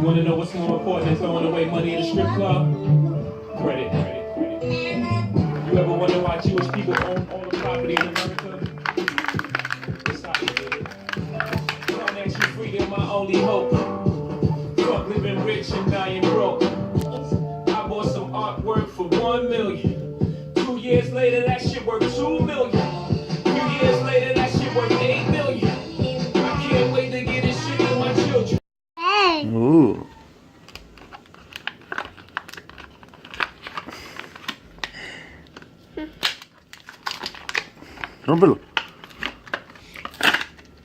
You want to know what's more important than throwing away money in a strip club? Credit, credit, credit. You ever wonder why Jewish people own all the property in America? It's how you did it. Financial freedom, my only hope. Fuck living rich and dying broke. I bought some artwork for 1 million. 2 years later, that shit worth 2 million. 2 years later, that shit worth 8 million. I can't wait to get this shit to my children. Ooh. Rómpelo.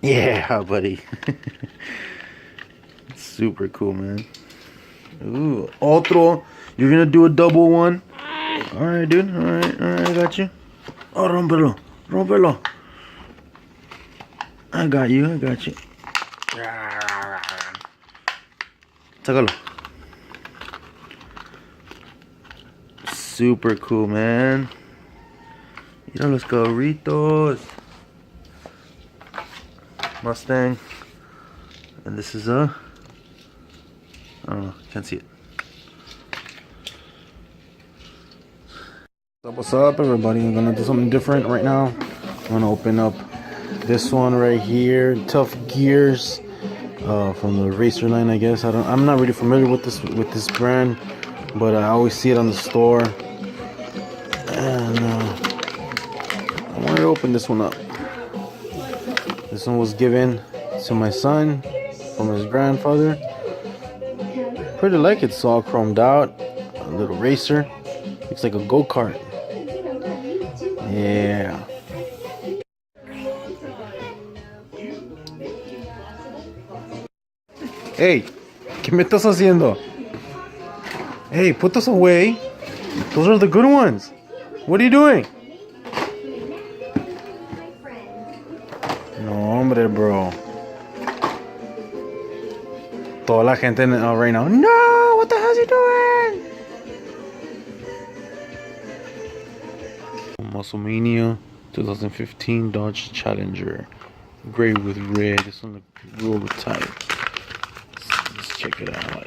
Yeah, buddy. Super cool, man. Ooh, otro. You're gonna do a double one. All right, dude. All right, I got you. Oh, rómpelo, rómpelo. I got you. Sácalo. Super cool, man. Mira los carritos. Mustang. And this is I don't know, can't see it. What's up, everybody? I'm gonna do something different right now. I'm gonna open up this one right here, Tough Gears, from the Racer line, I guess. I'm not really familiar with this brand, but I always see it on the store. And I wanted to open this one up. This one was given to my son from his grandfather. Pretty like it. It's all chromed out. A little racer. Looks like a go-kart. Yeah. Hey, ¿qué me estás haciendo? Hey, put those away. Those are the good ones. What are you doing? No, hombre, bro. Toda la gente right now. No, what the hell is he doing? Musclemania 2015 Dodge Challenger. Gray with red. This one look real tight. Let's check it out.